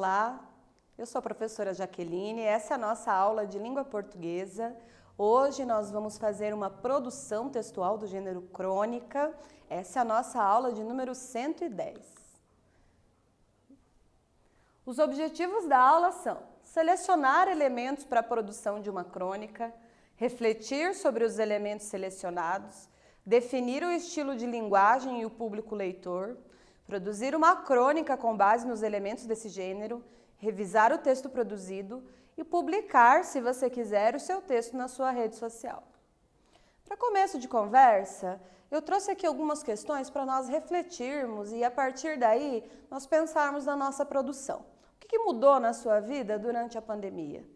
Olá, eu sou a professora Jaqueline, essa é a nossa aula de língua portuguesa. Hoje nós vamos fazer uma produção textual do gênero crônica. Essa é a nossa aula de número 110. Os objetivos da aula são selecionar elementos para a produção de uma crônica, refletir sobre os elementos selecionados, definir o estilo de linguagem e o público leitor, produzir uma crônica com base nos elementos desse gênero, revisar o texto produzido e publicar, se você quiser, o seu texto na sua rede social. Para começo de conversa, eu trouxe aqui algumas questões para nós refletirmos e, a partir daí, nós pensarmos na nossa produção. O que mudou na sua vida durante a pandemia?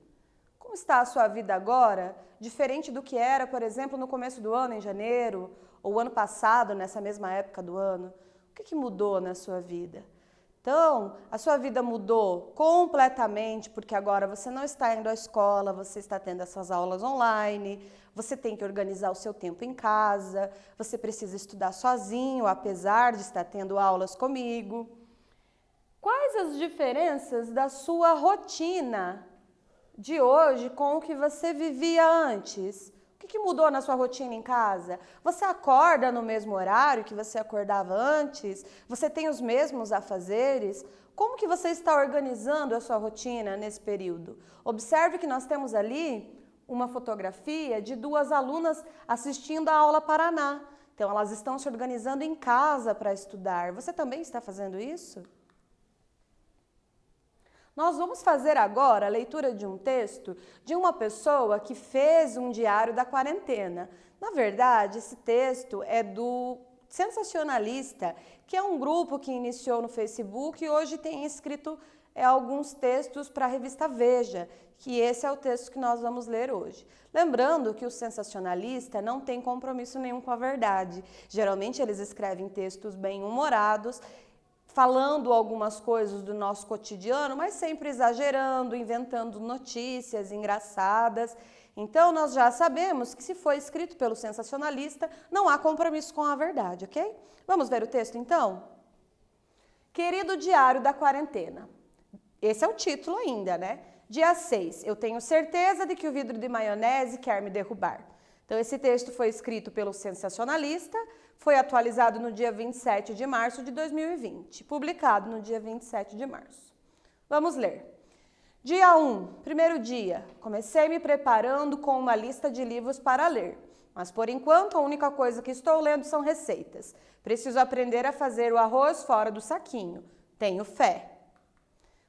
Como está a sua vida agora, diferente do que era, por exemplo, no começo do ano, em janeiro, ou ano passado, nessa mesma época do ano? O que mudou na sua vida? Então, a sua vida mudou completamente, porque agora você não está indo à escola, você está tendo essas aulas online, você tem que organizar o seu tempo em casa, você precisa estudar sozinho, apesar de estar tendo aulas comigo. Quais as diferenças da sua rotina de hoje com o que você vivia antes? O que mudou na sua rotina em casa? Você acorda no mesmo horário que você acordava antes? Você tem os mesmos afazeres? Como que você está organizando a sua rotina nesse período? Observe que nós temos ali uma fotografia de duas alunas assistindo a aula Paraná. Então, elas estão se organizando em casa para estudar. Você também está fazendo isso? Nós vamos fazer agora a leitura de um texto de uma pessoa que fez um diário da quarentena. Na verdade, esse texto é do Sensacionalista, que é um grupo que iniciou no Facebook e hoje tem escrito alguns textos para a revista Veja, que esse é o texto que nós vamos ler hoje. Lembrando que o sensacionalista não tem compromisso nenhum com a verdade. Geralmente eles escrevem textos bem-humorados, falando algumas coisas do nosso cotidiano, mas sempre exagerando, inventando notícias engraçadas. Então, nós já sabemos que se foi escrito pelo sensacionalista, não há compromisso com a verdade, ok? Vamos ver o texto, então? Querido Diário da Quarentena. Esse é o título ainda, né? Dia 6. Eu tenho certeza de que o vidro de maionese quer me derrubar. Então, esse texto foi escrito pelo sensacionalista, foi atualizado no dia 27 de março de 2020, publicado no dia 27 de março. Vamos ler. Dia 1, primeiro dia. Comecei me preparando com uma lista de livros para ler, mas por enquanto a única coisa que estou lendo são receitas. Preciso aprender a fazer o arroz fora do saquinho. Tenho fé.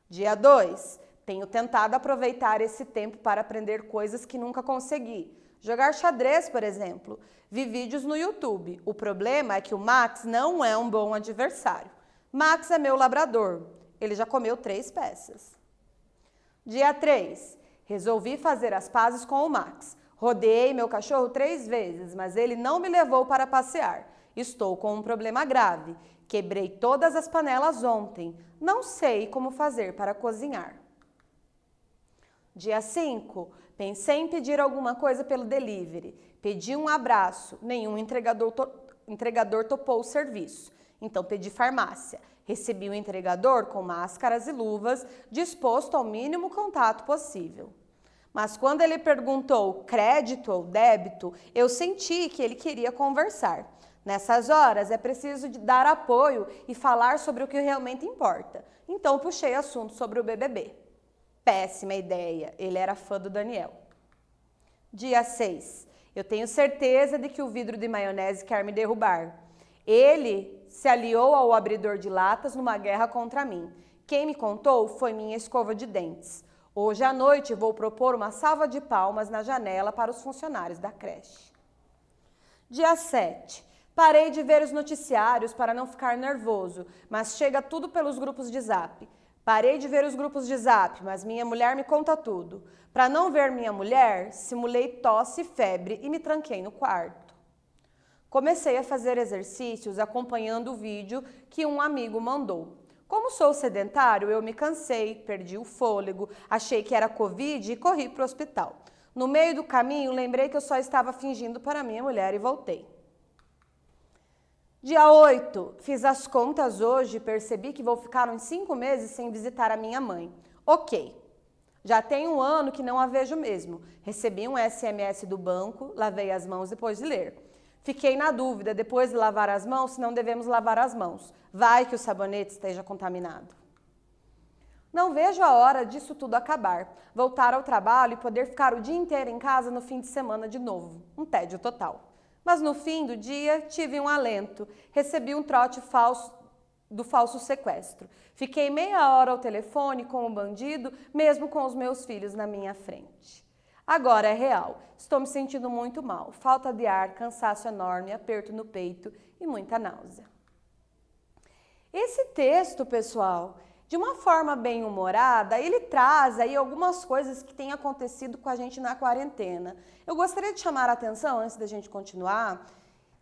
Dia 2. Tenho tentado aproveitar esse tempo para aprender coisas que nunca consegui. Jogar xadrez, por exemplo. Vi vídeos no YouTube. O problema é que o Max não é um bom adversário. Max é meu labrador. Ele já comeu 3 peças. Dia 3. Resolvi fazer as pazes com o Max. Rodeei meu cachorro 3 vezes, mas ele não me levou para passear. Estou com um problema grave. Quebrei todas as panelas ontem. Não sei como fazer para cozinhar. Dia 5. Pensei em pedir alguma coisa pelo delivery. Pedi um abraço. Nenhum entregador topou o serviço. Então pedi farmácia. Recebi o entregador com máscaras e luvas, disposto ao mínimo contato possível. Mas quando ele perguntou crédito ou débito, eu senti que ele queria conversar. Nessas horas é preciso dar apoio e falar sobre o que realmente importa. Então puxei assunto sobre o BBB. Péssima ideia, ele era fã do Daniel. Dia 6. Eu tenho certeza de que o vidro de maionese quer me derrubar. Ele se aliou ao abridor de latas numa guerra contra mim. Quem me contou foi minha escova de dentes. Hoje à noite vou propor uma salva de palmas na janela para os funcionários da creche. Dia 7. Parei de ver os noticiários para não ficar nervoso, mas chega tudo pelos grupos de Zap. Parei de ver os grupos de Zap, mas minha mulher me conta tudo. Para não ver minha mulher, simulei tosse e febre e me tranquei no quarto. Comecei a fazer exercícios acompanhando o vídeo que um amigo mandou. Como sou sedentário, eu me cansei, perdi o fôlego, achei que era Covid e corri para o hospital. No meio do caminho, lembrei que eu só estava fingindo para minha mulher e voltei. Dia 8, fiz as contas hoje e percebi que vou ficar uns 5 meses sem visitar a minha mãe. Ok, já tem um ano que não a vejo mesmo. Recebi um SMS do banco, lavei as mãos depois de ler. Fiquei na dúvida, depois de lavar as mãos, se não devemos lavar as mãos. Vai que o sabonete esteja contaminado. Não vejo a hora disso tudo acabar. Voltar ao trabalho e poder ficar o dia inteiro em casa no fim de semana de novo. Um tédio total. Mas no fim do dia tive um alento. Recebi um trote do falso sequestro. Fiquei meia hora ao telefone com o bandido, mesmo com os meus filhos na minha frente. Agora é real. Estou me sentindo muito mal. Falta de ar, cansaço enorme, aperto no peito e muita náusea. Esse texto, pessoal, de uma forma bem humorada, ele traz aí algumas coisas que têm acontecido com a gente na quarentena. Eu gostaria de chamar a atenção, antes da gente continuar,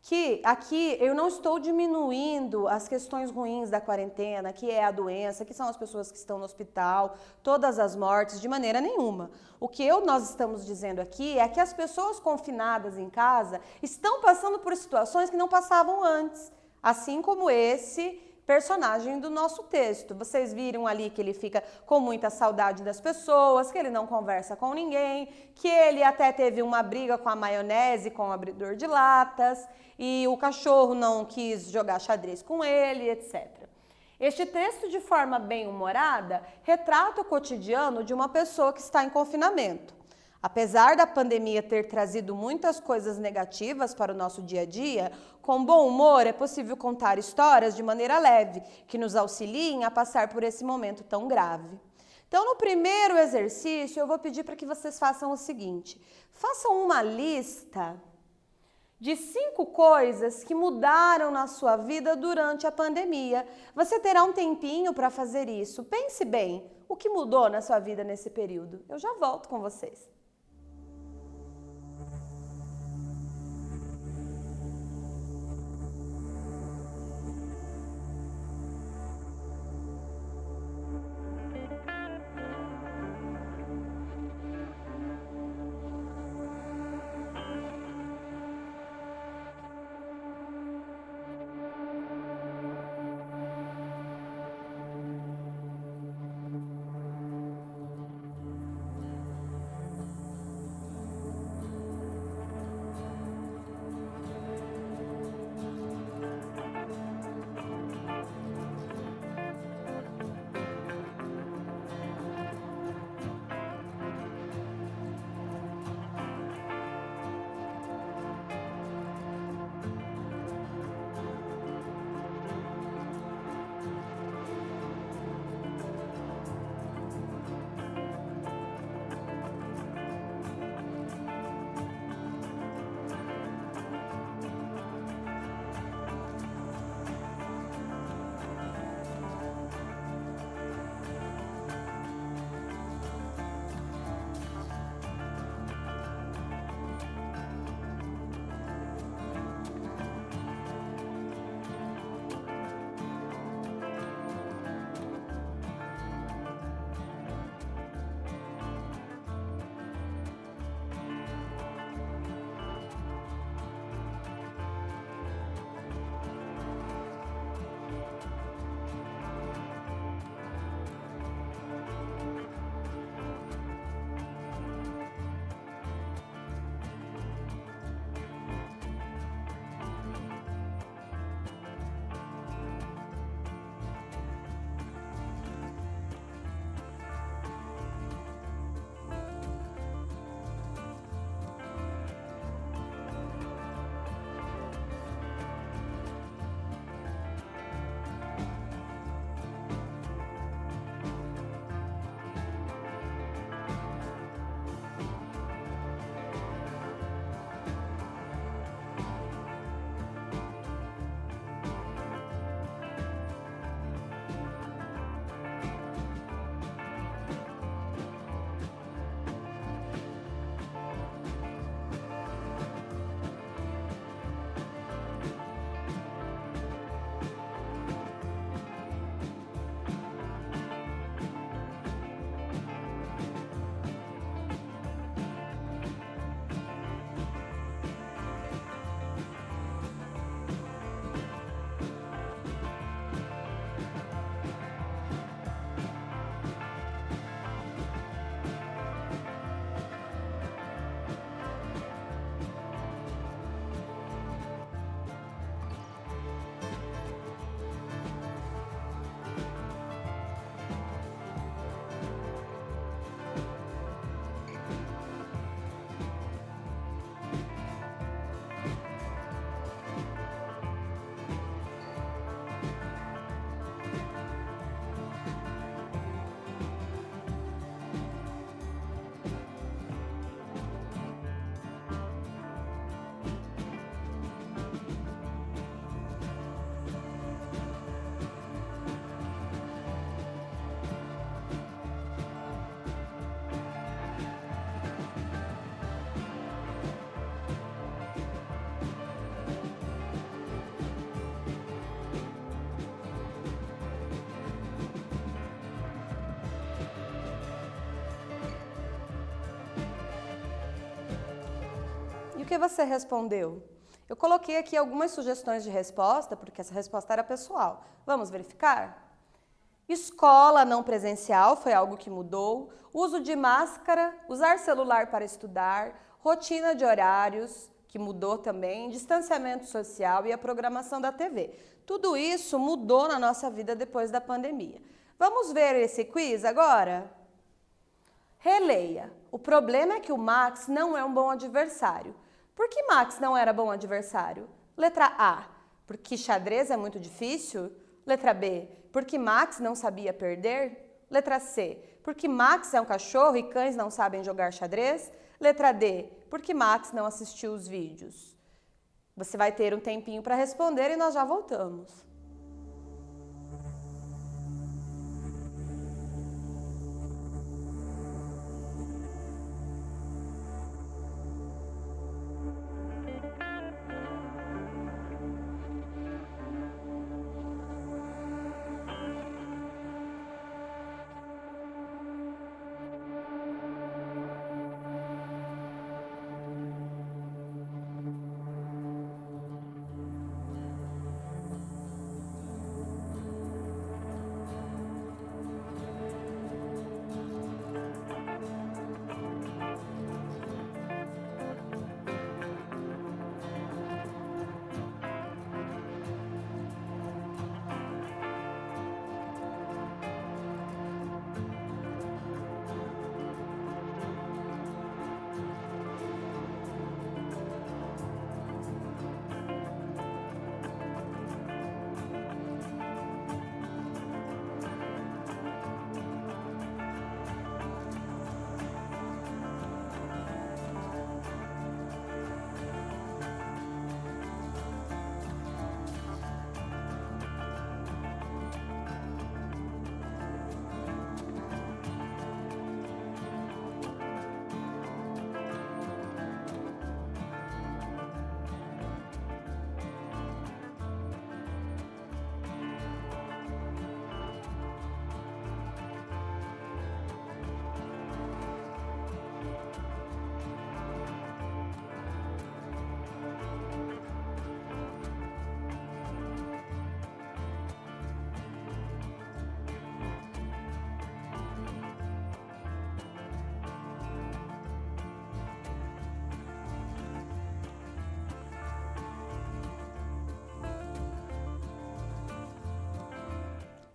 que aqui eu não estou diminuindo as questões ruins da quarentena, que é a doença, que são as pessoas que estão no hospital, todas as mortes, de maneira nenhuma. O que nós estamos dizendo aqui é que as pessoas confinadas em casa estão passando por situações que não passavam antes, assim como esse personagem do nosso texto. Vocês viram ali que ele fica com muita saudade das pessoas, que ele não conversa com ninguém, que ele até teve uma briga com a maionese, com o abridor de latas, e o cachorro não quis jogar xadrez com ele, etc. Este texto, de forma bem humorada, retrata o cotidiano de uma pessoa que está em confinamento. Apesar da pandemia ter trazido muitas coisas negativas para o nosso dia a dia, com bom humor é possível contar histórias de maneira leve, que nos auxiliem a passar por esse momento tão grave. Então, no primeiro exercício, eu vou pedir para que vocês façam o seguinte: façam uma lista de 5 coisas que mudaram na sua vida durante a pandemia. Você terá um tempinho para fazer isso. Pense bem, o que mudou na sua vida nesse período? Eu já volto com vocês. o que você respondeu? Eu coloquei aqui algumas sugestões de resposta, porque essa resposta era pessoal. Vamos verificar? Escola não presencial foi algo que mudou. Uso de máscara, usar celular para estudar, rotina de horários, que mudou também, distanciamento social e a programação da TV. Tudo isso mudou na nossa vida depois da pandemia. Vamos ver esse quiz agora? Releia. O problema é que o Max não é um bom adversário. Por que Max não era bom adversário? Letra A, porque xadrez é muito difícil. Letra B, porque Max não sabia perder. Letra C, porque Max é um cachorro e cães não sabem jogar xadrez. Letra D, porque Max não assistiu os vídeos. Você vai ter um tempinho para responder e nós já voltamos.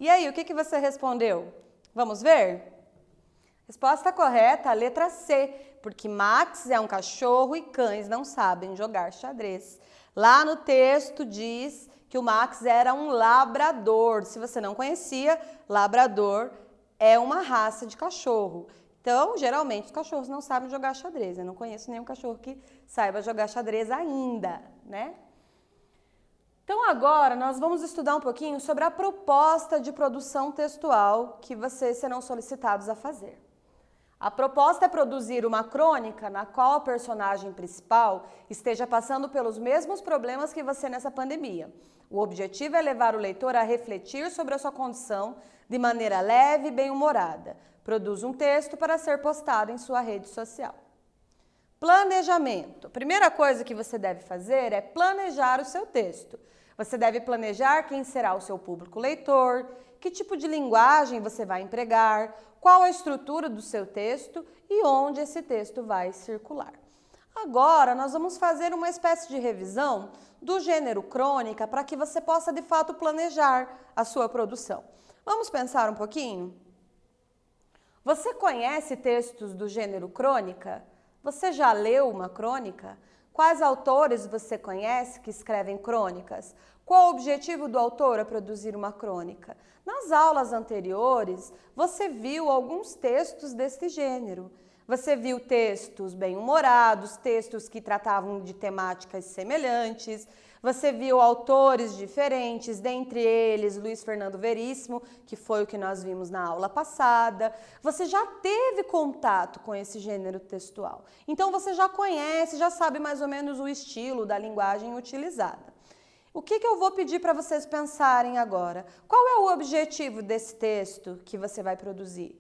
E aí, o que você respondeu? Vamos ver? Resposta correta, a letra C, porque Max é um cachorro e cães não sabem jogar xadrez. Lá no texto diz que o Max era um labrador. Se você não conhecia, labrador é uma raça de cachorro. Então, geralmente, os cachorros não sabem jogar xadrez. Eu não conheço nenhum cachorro que saiba jogar xadrez ainda, né? Então, agora nós vamos estudar um pouquinho sobre a proposta de produção textual que vocês serão solicitados a fazer. A proposta é produzir uma crônica na qual a personagem principal esteja passando pelos mesmos problemas que você nessa pandemia. O objetivo é levar o leitor a refletir sobre a sua condição de maneira leve e bem-humorada. Produz um texto para ser postado em sua rede social. Planejamento. A primeira coisa que você deve fazer é planejar o seu texto. Você deve planejar quem será o seu público leitor, que tipo de linguagem você vai empregar, qual a estrutura do seu texto e onde esse texto vai circular. Agora, nós vamos fazer uma espécie de revisão do gênero crônica para que você possa, de fato, planejar a sua produção. Vamos pensar um pouquinho? Você conhece textos do gênero crônica? Você já leu uma crônica? Quais autores você conhece que escrevem crônicas? Qual o objetivo do autor a produzir uma crônica? Nas aulas anteriores, você viu alguns textos desse gênero. Você viu textos bem-humorados, textos que tratavam de temáticas semelhantes. Você viu autores diferentes, dentre eles Luiz Fernando Veríssimo, que foi o que nós vimos na aula passada. Você já teve contato com esse gênero textual. Então você já conhece, já sabe mais ou menos o estilo da linguagem utilizada. O que eu vou pedir para vocês pensarem agora? Qual é o objetivo desse texto que você vai produzir?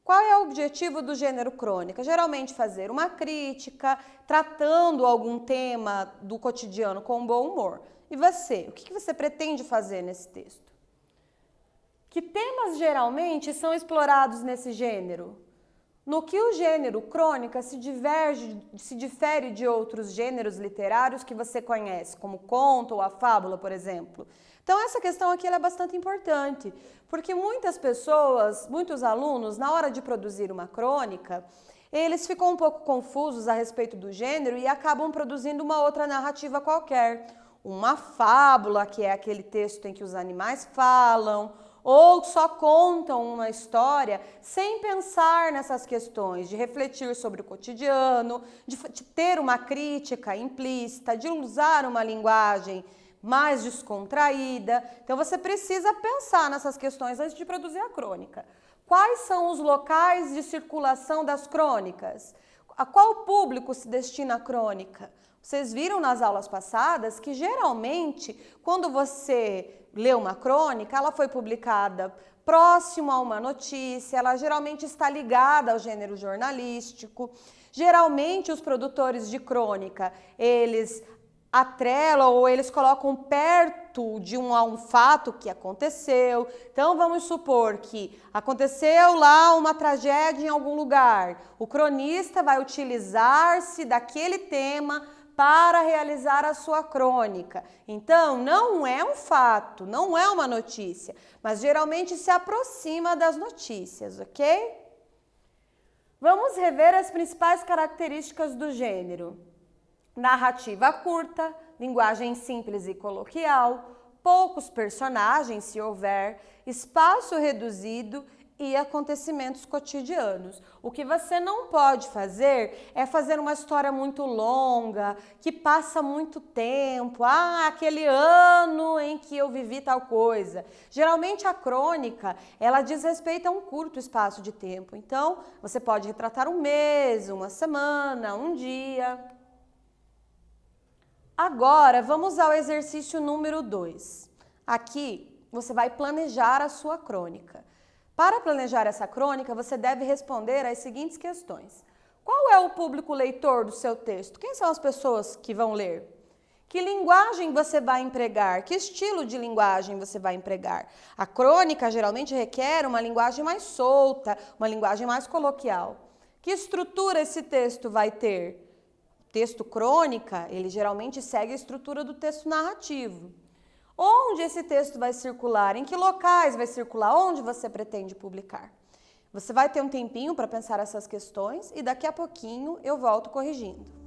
Qual é o objetivo do gênero crônica? Geralmente fazer uma crítica, tratando algum tema do cotidiano com bom humor. E você? O que você pretende fazer nesse texto? Que temas geralmente são explorados nesse gênero? No que o gênero crônica se difere de outros gêneros literários que você conhece, como o conto ou a fábula, por exemplo? Então, essa questão aqui ela é bastante importante, porque muitas pessoas, muitos alunos, na hora de produzir uma crônica, eles ficam um pouco confusos a respeito do gênero e acabam produzindo uma outra narrativa qualquer. Uma fábula, que é aquele texto em que os animais falam, ou só contam uma história sem pensar nessas questões, de refletir sobre o cotidiano, de ter uma crítica implícita, de usar uma linguagem mais descontraída. Então você precisa pensar nessas questões antes de produzir a crônica. Quais são os locais de circulação das crônicas? A qual público se destina a crônica? Vocês viram nas aulas passadas que geralmente quando você lê uma crônica, ela foi publicada próximo a uma notícia, ela geralmente está ligada ao gênero jornalístico. Geralmente os produtores de crônica, eles atrelam ou eles colocam perto de um fato que aconteceu. Então vamos supor que aconteceu lá uma tragédia em algum lugar. O cronista vai utilizar-se daquele tema para realizar a sua crônica. Então, não é um fato, não é uma notícia, mas geralmente se aproxima das notícias, ok? Vamos rever as principais características do gênero. Narrativa curta, linguagem simples e coloquial, poucos personagens, se houver, espaço reduzido e acontecimentos cotidianos. O que você não pode fazer é fazer uma história muito longa, que passa muito tempo. Aquele ano em que eu vivi tal coisa. Geralmente a crônica, ela diz respeito a um curto espaço de tempo. Então, você pode retratar um mês, uma semana, um dia. Agora, vamos ao exercício número 2. Aqui, você vai planejar a sua crônica. Para planejar essa crônica, você deve responder às seguintes questões. Qual é o público leitor do seu texto? Quem são as pessoas que vão ler? Que linguagem você vai empregar? Que estilo de linguagem você vai empregar? A crônica geralmente requer uma linguagem mais solta, uma linguagem mais coloquial. Que estrutura esse texto vai ter? O texto crônica, ele geralmente segue a estrutura do texto narrativo. Onde esse texto vai circular? Em que locais vai circular? Onde você pretende publicar? Você vai ter um tempinho para pensar essas questões e daqui a pouquinho eu volto corrigindo.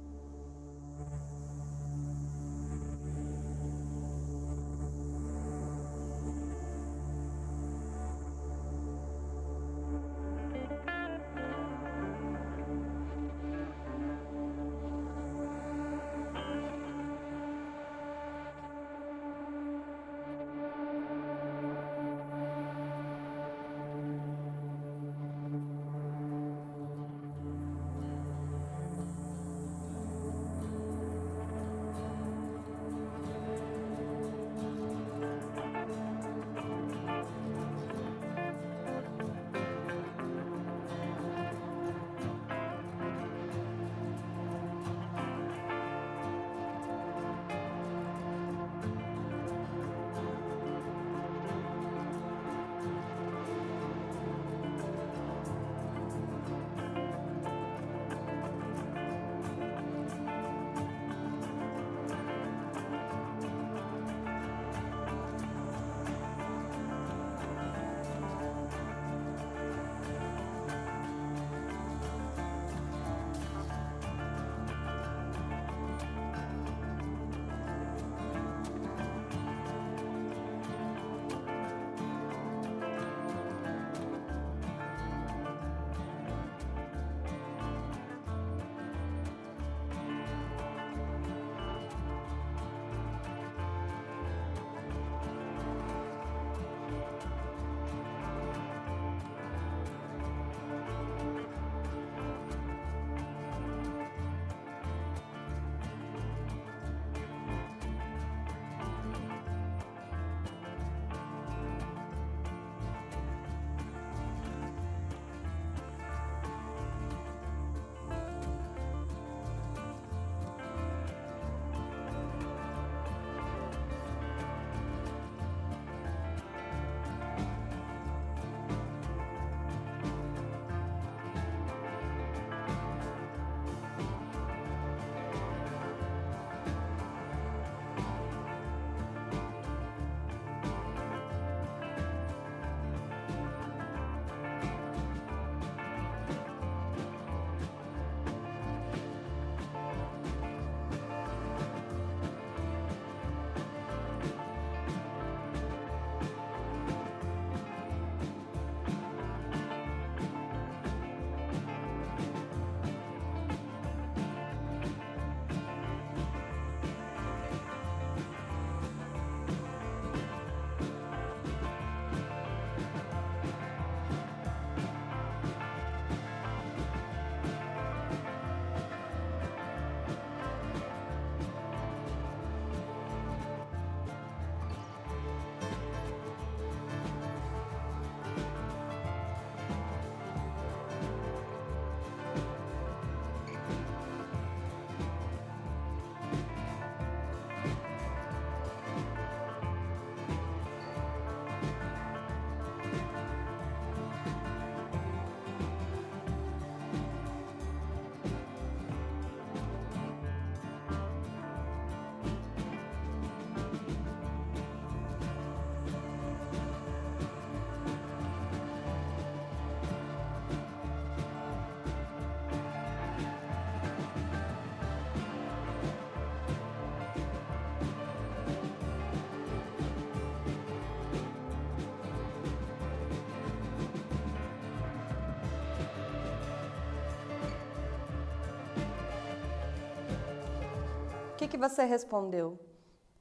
que você respondeu?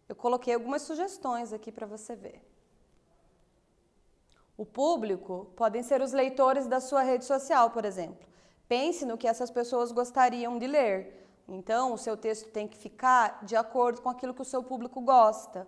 Eu coloquei algumas sugestões aqui para você ver. O público podem ser os leitores da sua rede social, por exemplo. Pense no que essas pessoas gostariam de ler. Então, o seu texto tem que ficar de acordo com aquilo que o seu público gosta.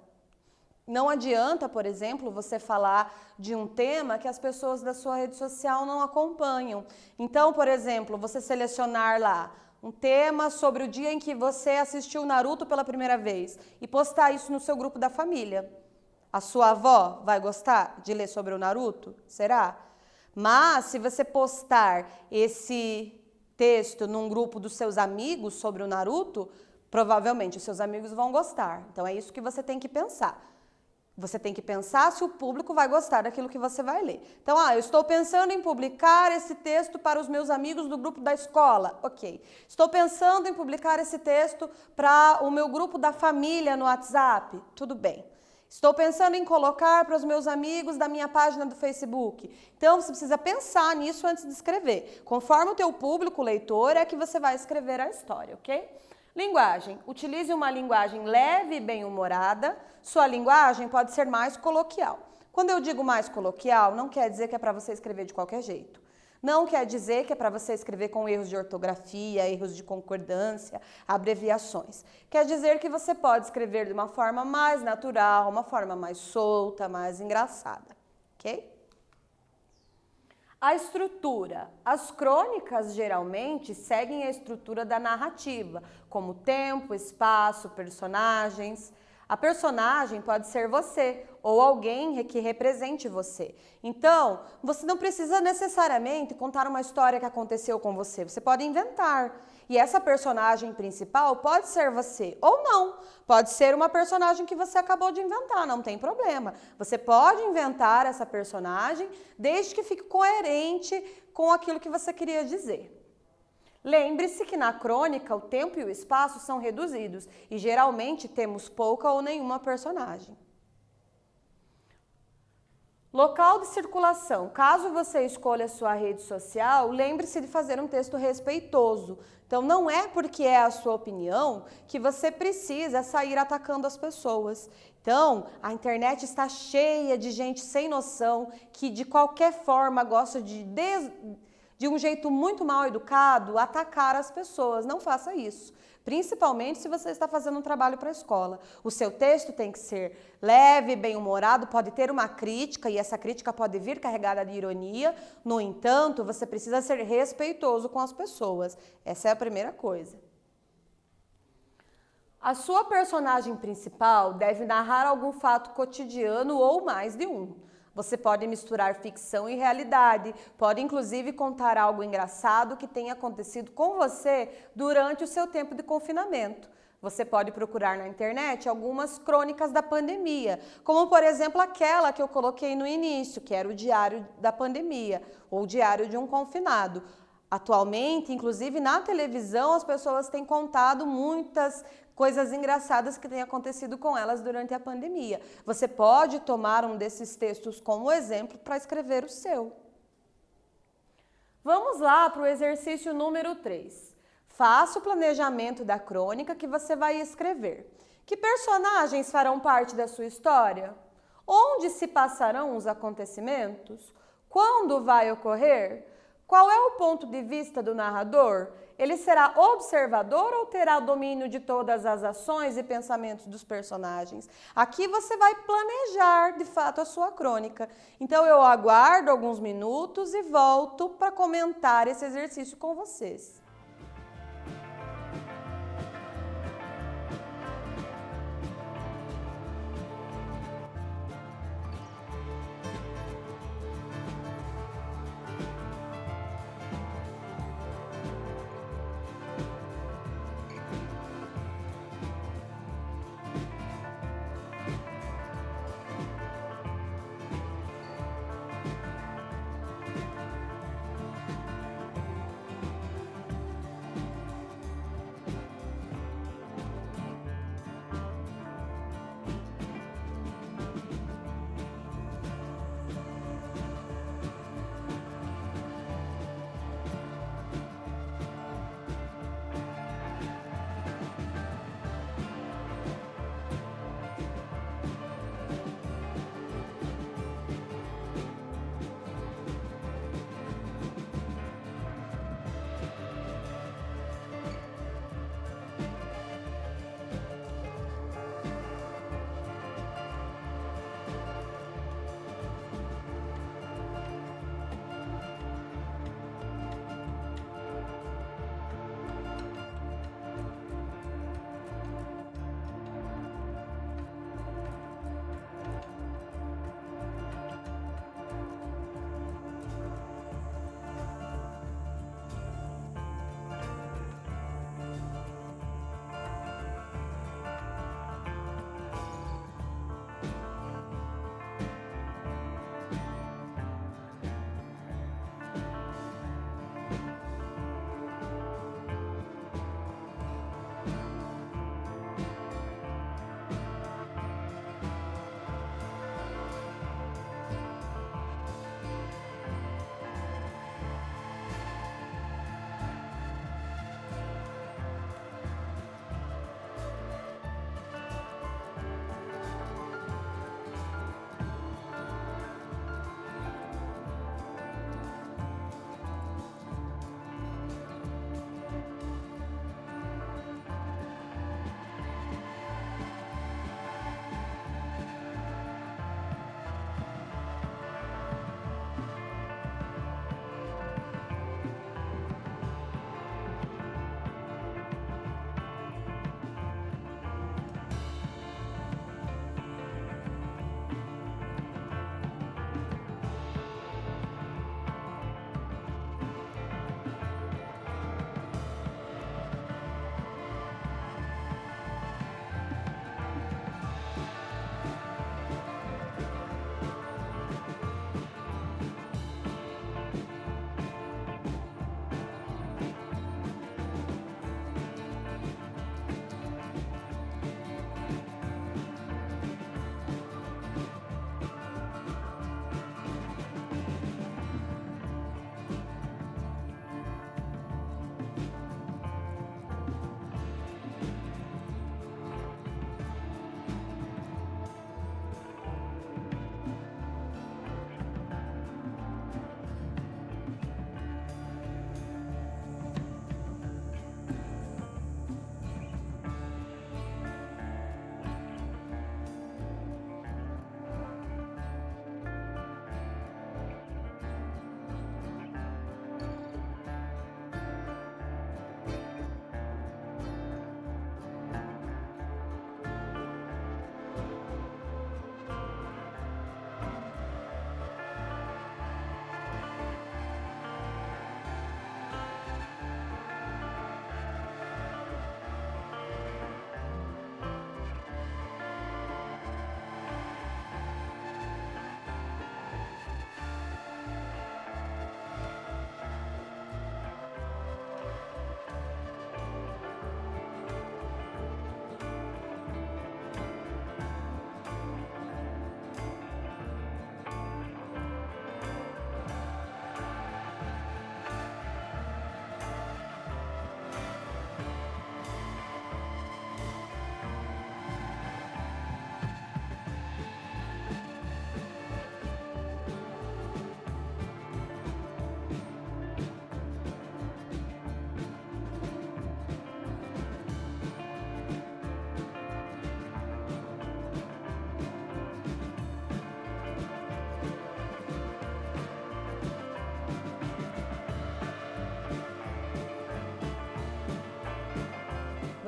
Não adianta, por exemplo, você falar de um tema que as pessoas da sua rede social não acompanham. Então, por exemplo, você selecionar lá um tema sobre o dia em que você assistiu Naruto pela primeira vez e postar isso no seu grupo da família. A sua avó vai gostar de ler sobre o Naruto? Será? Mas se você postar esse texto num grupo dos seus amigos sobre o Naruto, provavelmente os seus amigos vão gostar. Então é isso que você tem que pensar. Você tem que pensar se o público vai gostar daquilo que você vai ler. Então, eu estou pensando em publicar esse texto para os meus amigos do grupo da escola. Ok. Estou pensando em publicar esse texto para o meu grupo da família no WhatsApp. Tudo bem. Estou pensando em colocar para os meus amigos da minha página do Facebook. Então, você precisa pensar nisso antes de escrever. Conforme o teu público, o leitor, é que você vai escrever a história, ok? Linguagem. Utilize uma linguagem leve e bem-humorada. Sua linguagem pode ser mais coloquial. Quando eu digo mais coloquial, não quer dizer que é para você escrever de qualquer jeito. Não quer dizer que é para você escrever com erros de ortografia, erros de concordância, abreviações. Quer dizer que você pode escrever de uma forma mais natural, uma forma mais solta, mais engraçada, ok? A estrutura. As crônicas geralmente seguem a estrutura da narrativa, como tempo, espaço, personagens. A personagem pode ser você ou alguém que represente você. Então, você não precisa necessariamente contar uma história que aconteceu com você. Você pode inventar. E essa personagem principal pode ser você ou não. Pode ser uma personagem que você acabou de inventar, não tem problema. Você pode inventar essa personagem desde que fique coerente com aquilo que você queria dizer. Lembre-se que na crônica o tempo e o espaço são reduzidos e geralmente temos pouca ou nenhuma personagem. Local de circulação. Caso você escolha a sua rede social, lembre-se de fazer um texto respeitoso. Então, não é porque é a sua opinião que você precisa sair atacando as pessoas. Então, a internet está cheia de gente sem noção que de qualquer forma gosta de um jeito muito mal educado, atacar as pessoas. Não faça isso. Principalmente se você está fazendo um trabalho para a escola. O seu texto tem que ser leve, bem-humorado, pode ter uma crítica e essa crítica pode vir carregada de ironia. No entanto, você precisa ser respeitoso com as pessoas. Essa é a primeira coisa. A sua personagem principal deve narrar algum fato cotidiano ou mais de um. Você pode misturar ficção e realidade, pode inclusive contar algo engraçado que tenha acontecido com você durante o seu tempo de confinamento. Você pode procurar na internet algumas crônicas da pandemia, como por exemplo aquela que eu coloquei no início, que era o diário da pandemia, ou o diário de um confinado. Atualmente, inclusive na televisão, as pessoas têm contado muitas coisas engraçadas que têm acontecido com elas durante a pandemia. Você pode tomar um desses textos como exemplo para escrever o seu. Vamos lá para o exercício número 3. Faça o planejamento da crônica que você vai escrever. Que personagens farão parte da sua história? Onde se passarão os acontecimentos? Quando vai ocorrer? Qual é o ponto de vista do narrador? Ele será observador ou terá domínio de todas as ações e pensamentos dos personagens? Aqui você vai planejar, de fato, a sua crônica. Então, eu aguardo alguns minutos e volto para comentar esse exercício com vocês.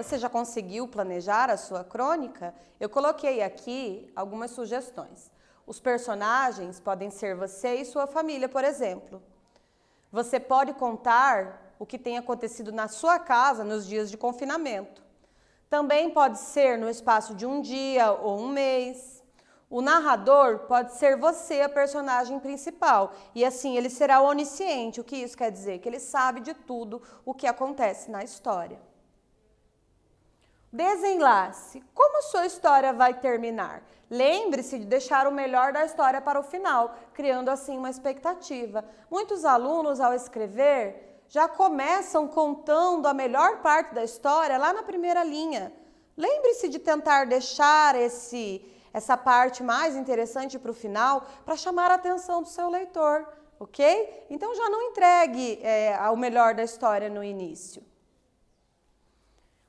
Você já conseguiu planejar a sua crônica? Eu coloquei aqui algumas sugestões. Os personagens podem ser você e sua família, por exemplo. Você pode contar o que tem acontecido na sua casa nos dias de confinamento. Também pode ser no espaço de um dia ou um mês. O narrador pode ser você, a personagem principal, e assim ele será onisciente. O que isso quer dizer? Que ele sabe de tudo o que acontece na história. Desenlace. Como sua história vai terminar? Lembre-se de deixar o melhor da história para o final, criando assim uma expectativa. Muitos alunos, ao escrever, já começam contando a melhor parte da história lá na primeira linha. Lembre-se de tentar deixar essa parte mais interessante para o final, para chamar a atenção do seu leitor, ok? Então já não entregue o melhor da história no início.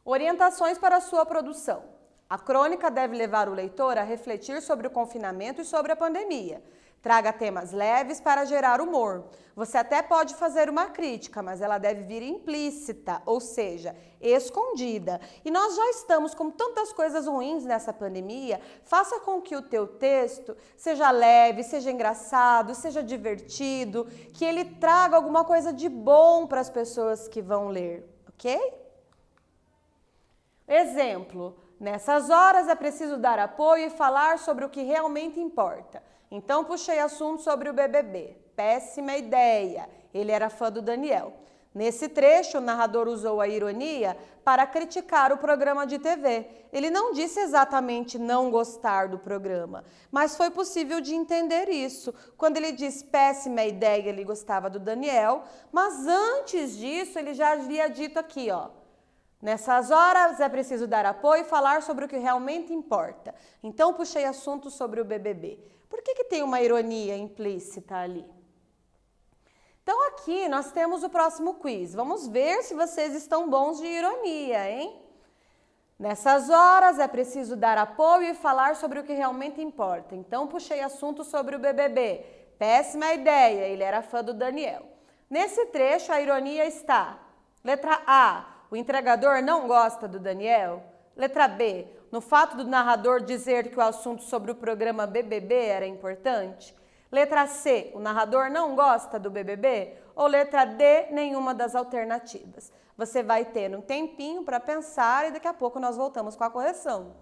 Orientações para a sua produção. A crônica deve levar o leitor a refletir sobre o confinamento e sobre a pandemia. Traga temas leves para gerar humor. Você até pode fazer uma crítica, mas ela deve vir implícita, ou seja, escondida. E nós já estamos com tantas coisas ruins nessa pandemia, faça com que o teu texto seja leve, seja engraçado, seja divertido, que ele traga alguma coisa de bom para as pessoas que vão ler, ok? Exemplo, nessas horas é preciso dar apoio e falar sobre o que realmente importa. Então puxei assunto sobre o BBB. Péssima ideia. Ele era fã do Daniel. Nesse trecho, o narrador usou a ironia para criticar o programa de TV. Ele não disse exatamente não gostar do programa, mas foi possível de entender isso. Quando ele diz péssima ideia, ele gostava do Daniel, mas antes disso ele já havia dito aqui, ó. Nessas horas é preciso dar apoio e falar sobre o que realmente importa. Então puxei assunto sobre o BBB. Por que tem uma ironia implícita ali? Então aqui nós temos o próximo quiz. Vamos ver se vocês estão bons de ironia, hein? Nessas horas é preciso dar apoio e falar sobre o que realmente importa. Então puxei assunto sobre o BBB. Péssima ideia, ele era fã do Daniel. Nesse trecho a ironia está: letra A, o entregador não gosta do Daniel. Letra B, no fato do narrador dizer que o assunto sobre o programa BBB era importante. Letra C, o narrador não gosta do BBB. Ou letra D, nenhuma das alternativas. Você vai ter um tempinho para pensar e daqui a pouco nós voltamos com a correção.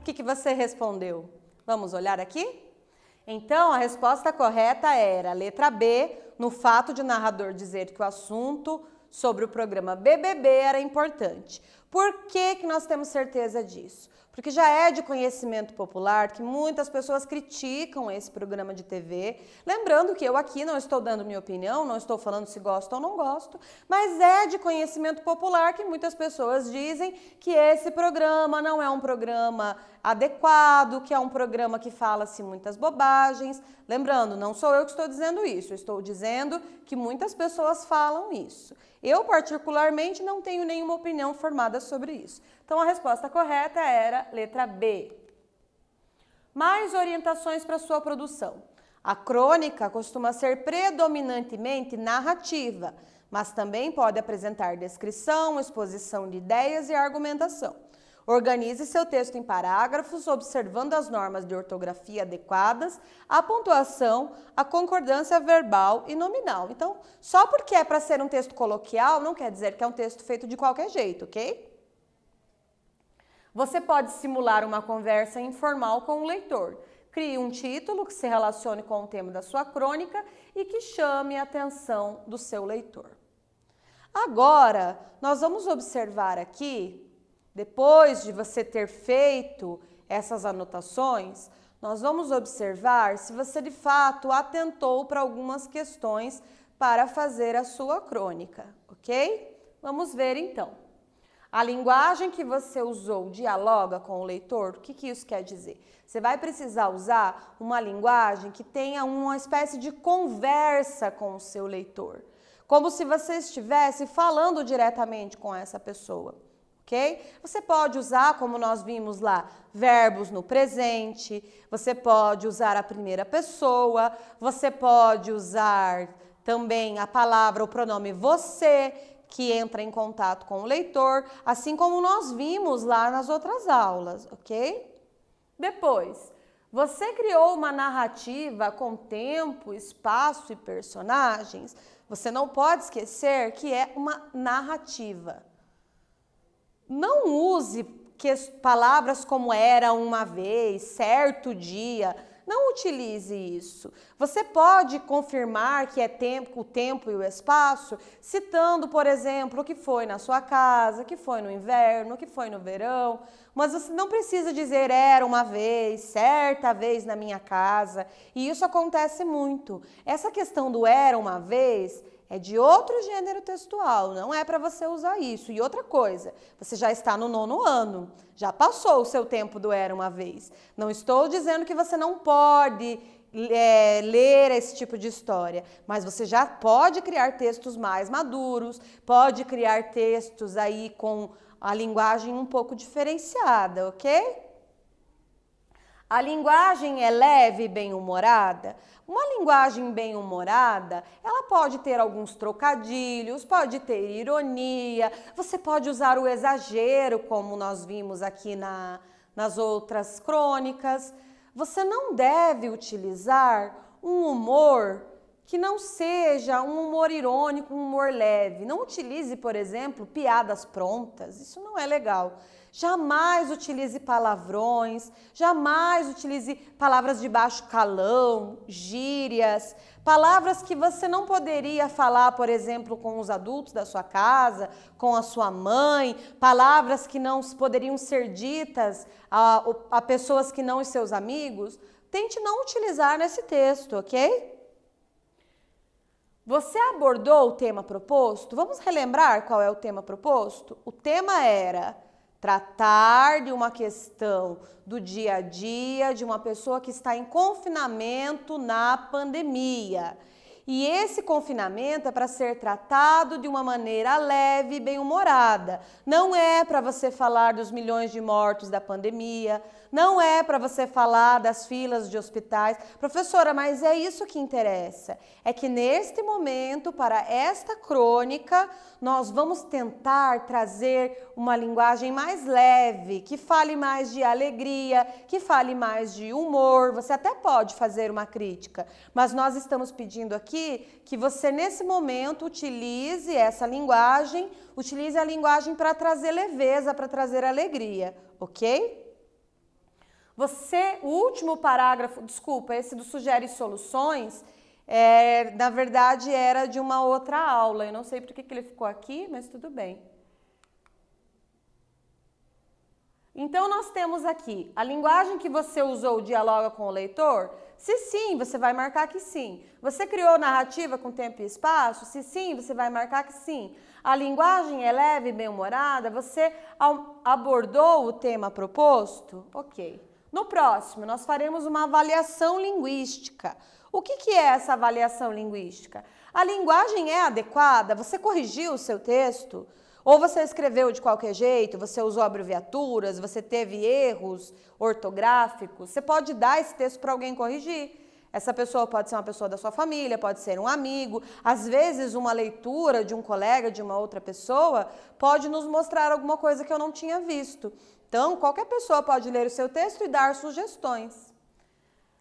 O que você respondeu? Vamos olhar aqui? Então, a resposta correta era a letra B, no fato de o narrador dizer que o assunto sobre o programa BBB era importante. Por que nós temos certeza disso? Porque já é de conhecimento popular que muitas pessoas criticam esse programa de TV. Lembrando que eu aqui não estou dando minha opinião, não estou falando se gosto ou não gosto, mas é de conhecimento popular que muitas pessoas dizem que esse programa não é um programa adequado, que é um programa que fala-se muitas bobagens. Lembrando, não sou eu que estou dizendo isso, eu estou dizendo que muitas pessoas falam isso. Eu, particularmente, não tenho nenhuma opinião formada sobre isso. Então, a resposta correta era letra B. Mais orientações para sua produção. A crônica costuma ser predominantemente narrativa, mas também pode apresentar descrição, exposição de ideias e argumentação. Organize seu texto em parágrafos, observando as normas de ortografia adequadas, a pontuação, a concordância verbal e nominal. Então, só porque é para ser um texto coloquial, não quer dizer que é um texto feito de qualquer jeito, ok? Você pode simular uma conversa informal com o leitor. Crie um título que se relacione com o tema da sua crônica e que chame a atenção do seu leitor. Agora, nós vamos observar aqui, depois de você ter feito essas anotações, nós vamos observar se você de fato atentou para algumas questões para fazer a sua crônica, ok? Vamos ver então. A linguagem que você usou dialoga com o leitor? O que isso quer dizer? Você vai precisar usar uma linguagem que tenha uma espécie de conversa com o seu leitor, como se você estivesse falando diretamente com essa pessoa. Okay? Você pode usar, como nós vimos lá, verbos no presente, você pode usar a primeira pessoa, você pode usar também a palavra, o pronome você, que entra em contato com o leitor, assim como nós vimos lá nas outras aulas, ok? Depois, você criou uma narrativa com tempo, espaço e personagens, você não pode esquecer que é uma narrativa. Não use palavras como era uma vez, certo dia. Não utilize isso. Você pode confirmar que é o tempo e o espaço, citando, por exemplo, o que foi na sua casa, o que foi no inverno, o que foi no verão. Mas você não precisa dizer era uma vez, certa vez na minha casa. E isso acontece muito. Essa questão do era uma vez é de outro gênero textual, não é para você usar isso. E outra coisa, você já está no 9º ano, já passou o seu tempo do era uma vez. Não estou dizendo que você não pode ler esse tipo de história, mas você já pode criar textos mais maduros, pode criar textos aí com a linguagem um pouco diferenciada, ok? A linguagem é leve e bem-humorada? Uma linguagem bem-humorada, ela pode ter alguns trocadilhos, pode ter ironia, você pode usar o exagero, como nós vimos aqui nas outras crônicas. Você não deve utilizar um humor que não seja um humor irônico, um humor leve. Não utilize, por exemplo, piadas prontas, isso não é legal. Jamais utilize palavrões, jamais utilize palavras de baixo calão, gírias, palavras que você não poderia falar, por exemplo, com os adultos da sua casa, com a sua mãe, palavras que não poderiam ser ditas a pessoas que não os seus amigos. Tente não utilizar nesse texto, ok? Você abordou o tema proposto? Vamos relembrar qual é o tema proposto? O tema era tratar de uma questão do dia a dia de uma pessoa que está em confinamento na pandemia. E esse confinamento é para ser tratado de uma maneira leve e bem-humorada. Não é para você falar dos milhões de mortos da pandemia, não é para você falar das filas de hospitais. Professora, mas é isso que interessa. É que neste momento, para esta crônica, nós vamos tentar trazer uma linguagem mais leve, que fale mais de alegria, que fale mais de humor. Você até pode fazer uma crítica, mas nós estamos pedindo aqui que você, nesse momento, utilize essa linguagem, utilize a linguagem para trazer leveza, para trazer alegria, ok? O último parágrafo, desculpa, esse do sugere soluções, Na verdade, era de uma outra aula. Eu não sei por que ele ficou aqui, mas tudo bem. Então, nós temos aqui a linguagem que você usou dialoga com o leitor? Se sim, você vai marcar que sim. Você criou narrativa com tempo e espaço? Se sim, você vai marcar que sim. A linguagem é leve e bem-humorada? Você abordou o tema proposto? Ok. No próximo, nós faremos uma avaliação linguística. O que é essa avaliação linguística? A linguagem é adequada? Você corrigiu o seu texto? Ou você escreveu de qualquer jeito, você usou abreviaturas, você teve erros ortográficos, você pode dar esse texto para alguém corrigir. Essa pessoa pode ser uma pessoa da sua família, pode ser um amigo. Às vezes, uma leitura de um colega, de uma outra pessoa, pode nos mostrar alguma coisa que eu não tinha visto. Então, qualquer pessoa pode ler o seu texto e dar sugestões.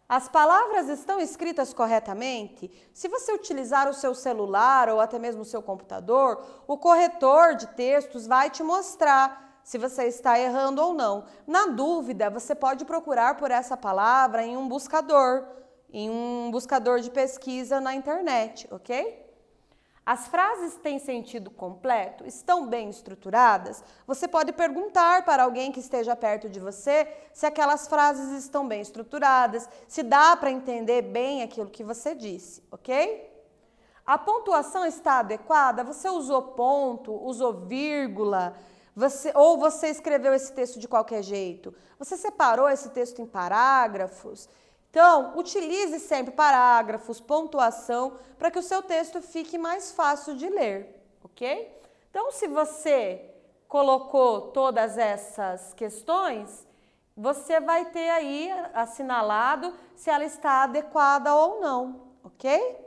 As palavras estão escritas corretamente? Se você utilizar o seu celular ou até mesmo o seu computador, o corretor de textos vai te mostrar se você está errando ou não. Na dúvida, você pode procurar por essa palavra em um buscador de pesquisa na internet, ok? As frases têm sentido completo? Estão bem estruturadas? Você pode perguntar para alguém que esteja perto de você se aquelas frases estão bem estruturadas, se dá para entender bem aquilo que você disse, ok? A pontuação está adequada? Você usou ponto, usou vírgula, ou você escreveu esse texto de qualquer jeito? Você separou esse texto em parágrafos? Então, utilize sempre parágrafos, pontuação, para que o seu texto fique mais fácil de ler, ok? Então, se você colocou todas essas questões, você vai ter aí assinalado se ela está adequada ou não, ok?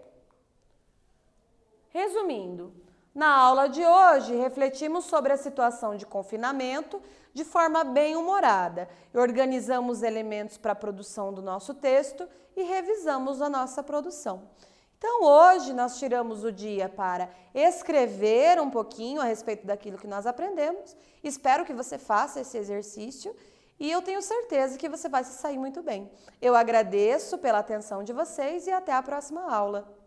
Resumindo, na aula de hoje, refletimos sobre a situação de confinamento de forma bem-humorada e organizamos elementos para a produção do nosso texto e revisamos a nossa produção. Então, hoje nós tiramos o dia para escrever um pouquinho a respeito daquilo que nós aprendemos. Espero que você faça esse exercício e eu tenho certeza que você vai se sair muito bem. Eu agradeço pela atenção de vocês e até a próxima aula.